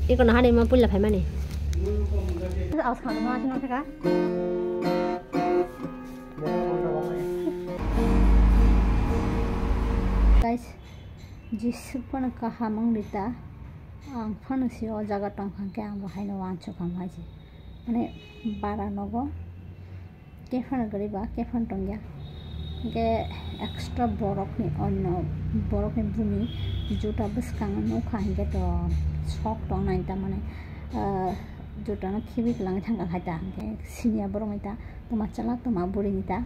Iko na hari mau pula phải mana? Aus kalau mau cuma mereka. Guys, jisipun kahamang dita, ang pun si o jaga tongkang ke ang bahai no wancu kam haji. Mane bara nogo, kefan gariba, kefan tongya. Ke extra borok ni ono borok ni bumi juta bus kangen no kahingge to sok tong nai ta mane juta no khibi lang thangka khaita ke sinia borok ita to machala to ma buri nita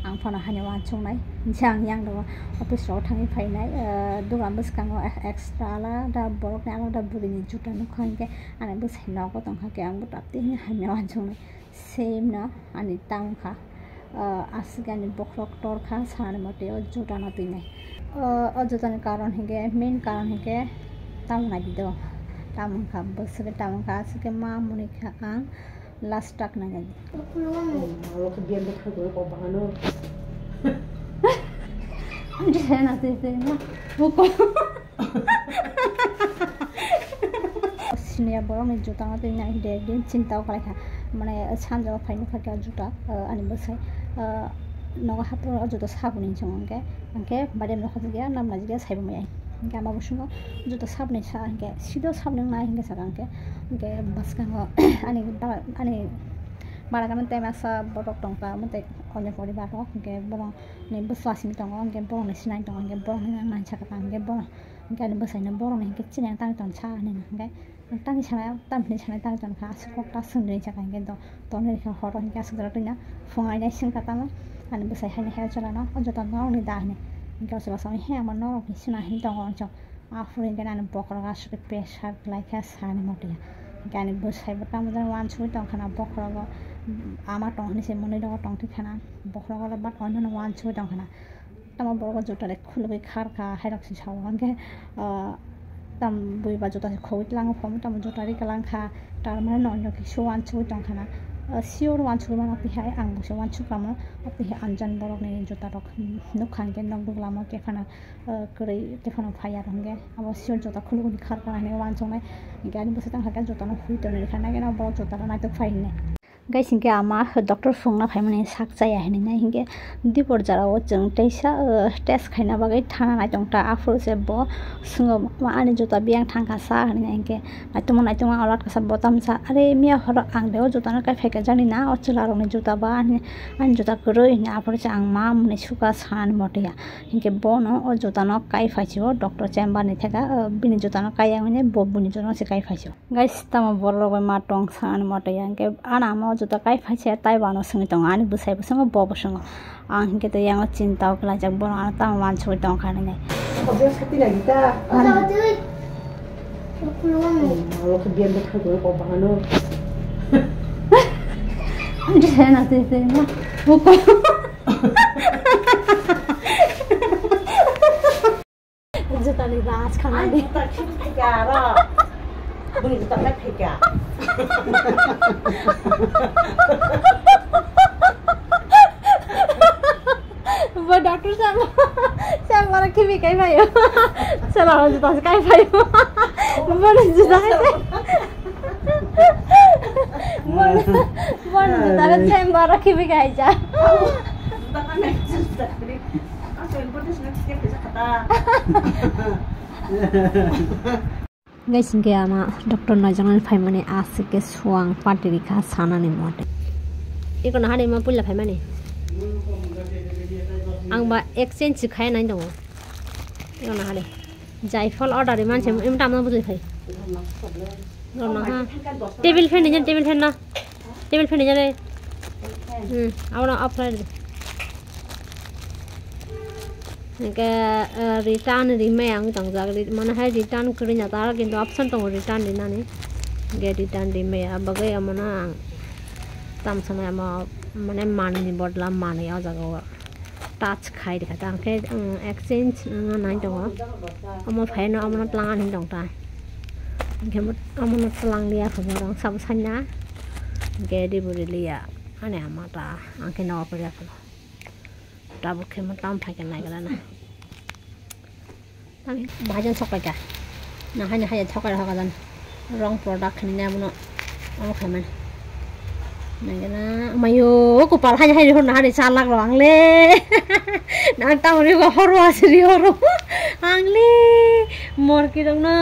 ang phana hanya wan chung nai jang yang do office ro thangi phai nai duga bus kango extra la da borok na da buri ni juta no khangke ane bus hino ko tong kha ke ang tapti hanya wan chung nai same na ani tang kha asgani bokrok torkha sane mote o jota na tine o jota ni karon hige main karon hige tam na dido tam kha bosre tam kha aske ma muni kha ang last tak na gadi alo ke bian dekha go ko bahano ande na tite na boko sinia borong ni jota na tine ide din cinta ko kha mane sanjo phaino kha ka jota ani bosai nogo hapro joto sabuni chonge anke bade no khoje ya nam naji saibo mai anke ama busungo joto sabuni sa anke sido sabuni na hinge sa anke baskango ani mara kamen tema sa botok tongka mate onye pori ba ro anke borong ni buswasi mi tongo anke borong ni sinai tongo anke borong ni man chaka anke borong anke ani busai na borong ni ke chinang tang ton cha ni anke tang chana tam ni chana tang ton kha skok ta sundri chaka anke do tonne kha horo ni ka sudra tina fungai na sing kata ma ani besai hani hel chalana ojota nong ni dahne ingka seba sami he amar nong ni sina hin tong ong chong afrin kana bokra ga sri pressure like has sani motia gani besai bata mudan wan chui tong khana bokra ga ama tong ni se moni do tong thi khana bokra ga bat on wan chui tong khana tama borgo jota le khulbe khar kha hairok si sawan ke tam bui ba jota khowit lang phom tam jota ri kalang kha tar ma non no ki swan chui tong khana sior wan chu ma pi hai ang bu wan chu kama api anjan borok ni jota rok nukhan ke nong dugla ma ke khana kre ke khana phaya range abo sior jota khulu ni khar kana ne wan chonai gani bu setang ha jota no hui to ni khana ke na bo jota na to phai ne guys hinge ama doctor phungna phai mane sak chaya hini na hinge dipor jara o jeng teisa test khaina bagai thana nai tongta afro se bo sungo ma ani jota biang thangka sa hani hinge aituma alat ka sa botam sa are mia horo ang deo jota na kai pheka jani na ochula rong ni jota ba ani jota kuroi na afro cha ang ma mune suka san motia hinge bo no o jota no kai phaicho doctor chamber ni theka bini jota no kai ang ne bo buni jota se kai phaicho guys tama borro go ma tong san motia hinge ana ma jota kai phaiche tai bano sungi tong ani busai busang bo busang ang hinge to yang cinta kala jak bon ana tam wan chui tong khane ne obvious khati lagi ta alo ke bian dekha go ko bahano ande na tite na boko jota ni raj khana ai ta khit phega ra buni ta lai phega वो doctor साहब मारा के भी कहीं भाई चला हो जता से कहीं भाई वो जता से वो जता से मारा के भी कहीं जा guys ke ama doctor na jangan phai mane asike suang patiri kha sana ni mote Iko na hari mau pula phải mana? Ang ba exchange khai nai dong. Iko na hari. Jaifal order man sem im tam na bujai phai. Ro na ha. Table fan ni table fan na. Table fan ni jare. Awna apply. Ke return remain ang tang ja mana hai return kri na tar kintu option tong return ni na ni. Ge return remain abagai amana tam sama ma mane mani bodla mani a jaga touch khai dikha tang ke exchange nai dong amo phai no amo tlang ani dong ta ke amo tlang lia pho dong sam sanya ge di buri lia ane amata anke no pare pho ta bu ke ma tam phai ke nai gala na tang bhajan sok ka Nah hanya coklat hakadan wrong product ni na muno amo khaman nagana mayo ko pal hanya hor na hari salak lo angle na tamri ko horo asri horo angle mor ki dong na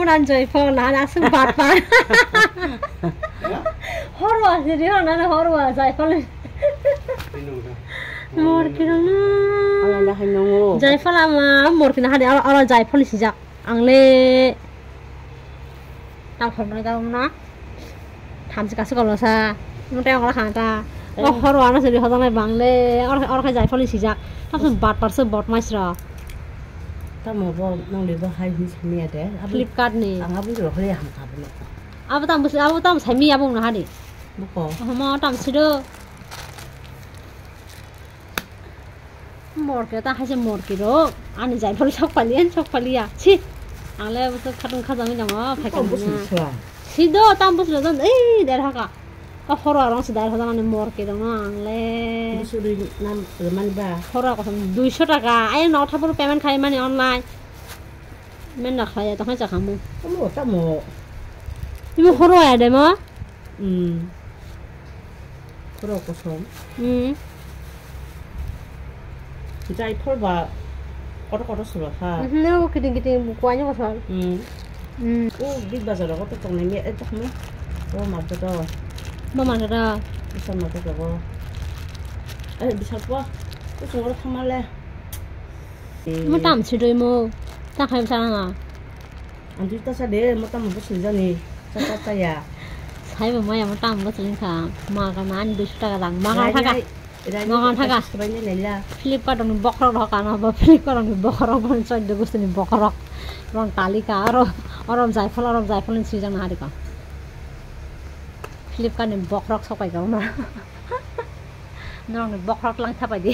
ran joy phone na asung pat pat horo asri horo asai phone mor ki dong na ala na hanongo jai phone ama mor ki na hari ala jai phone sijak angle tao không nói tao nó tham gia các sự sa nó treo cái hàng ta nó horo nó sẽ đi họ này bằng le ở cái giải phẫu gì nó sẽ bọt máy sờ tao mà vô nông đi vô hai mươi mẹ đấy Flipkart này anh không biết rồi hay hàng tháp nữa abo tao sai mi abo nó hadi bố có mà tao sẽ đưa một cái ta hay sẽ một cái đó anh giải phẫu chọc phải à chi anh lấy bữa khát giống như nào phải cầm nha thì đó tao bữa giờ ấy để thằng có horo orang sedar horo anh mor cái đó anh lấy bữa giờ năm mana ba horo có thằng 200 টাকা ai nó thắp bữa payment khai money online men đặt khai tao hay chắc hàng mua tao mua nhưng mà horo à đấy mà horo có sống thì trái phơi và có sửa ha nếu cái tiền bukunya có sao đi bao giờ đó có trong này mẹ chắc mấy mà cho mà ra bisa mà cho bisa quá cái số nó không lên mà tạm chỉ đôi mô ta hay sao à anh chúng ta sẽ để mà tạm một cái gì này cho ta ya thấy mà mấy mà tạm một cái gì mà cái này 200 টাকা দাম মাগান থাকা Flipkart on বকরক ঢকানো বা Flipkart on বকরক বন চৈদ্য গোষ্ঠী বকরক রং তালিকা আর অরম জায়ফল season হারি কা Flipkart ni বকরক সকাই গাও না নরং বকরক লাং থাপাই দি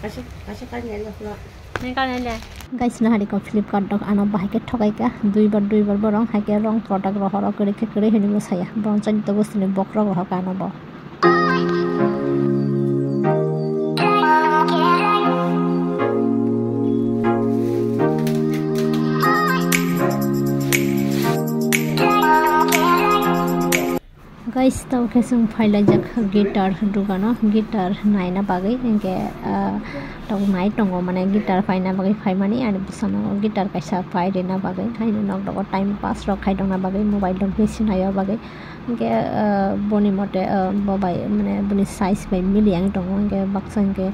kasih kan ya lah নে কানে গাইস না হারি কা Flipkart dok ana bahike ঠকাই কা দুইবার বরং হাকে রং প্রোডাক্ট রহর করে হেনিব ছায়া বরং চৈদ্য গোষ্ঠী বকরক হকানো ব guys tau kesung faila jak guitar dugano guitar naina bagai engke tau nai tongo mane guitar faina bagai faimani ani busano guitar kaisa faide na bagai haina nok dog time pass ro khai dongna bagai mobile dong besin ayo bagai engke boni mote mobile mane boni size bai miliang tongo engke baksa engke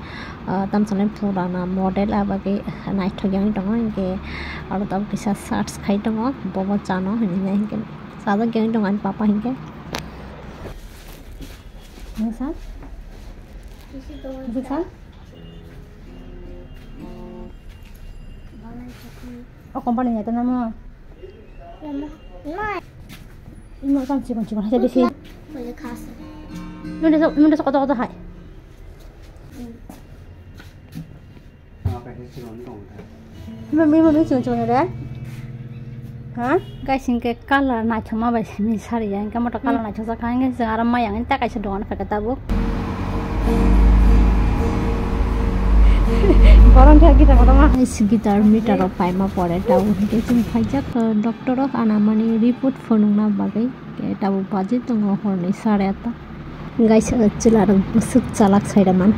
tamsane purana model a bagai nai thogyang tongo engke aro tau kisa search khai tongo bobo chano hini engke sada gyang tongo an papa engke Misal? Misal? Oh, company itu nama. Ini macam cikgu saja di sini. Boleh kasih. Ini dah kota hai. Ini cikgu ada. Hah? Guys, ini color nak cuma basi misal ya. Ini kamu tak color nak cuma sekarang sekarang maya ini tak kaisa doang pakai tabu. Barang dia kita orang gitar meter of pai ma pore tabu. Kita pajak doktor of anamani report phone na bagai. Tabu pajak tu ngahor ni sareta. Guys, cilarang busuk calak saya man.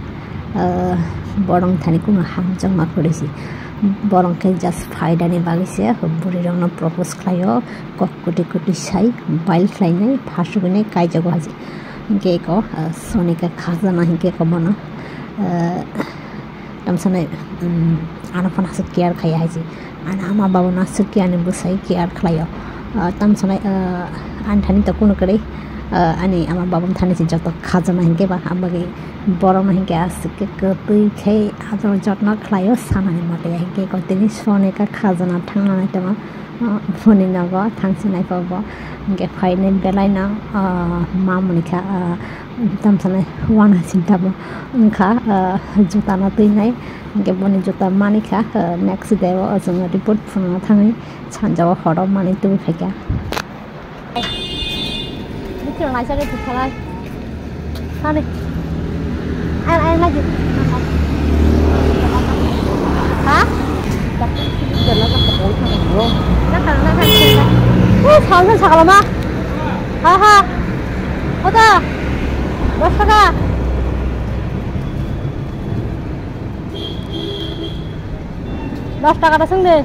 Barang thani ku ngaham jama korisi. Borong ke just faida ni bagise buri rong no propose khlayo kok koti sai bail khlai nai phasu ne kai jago haji ke ko sonika khazana hinke ko mana tamsane ana phana se care khai haji ana ama babu na se care ne busai care khlayo tamsane anthani ta kuno kare ani ama babam thani se joto khazana hinke ba ambage borong hinke asike kotui khai azor jotna khlayo sanani mate hinke ko tini sone ka khazana thangna na tama phone na ba thangsi nai pa ba hinke final belai na mamuni kha tamsane wana sinta ba unkha jota na tui nai hinke boni jota mani kha next day wa azong report phone na thangai chanjawa horo mani tumi phekya trường này sẽ đi thực lại sao đi em là gì hả ছাগল ছাগল মা হ্যাঁ হ্যাঁ কত 10 টাকা টাকাটা সঙ্গে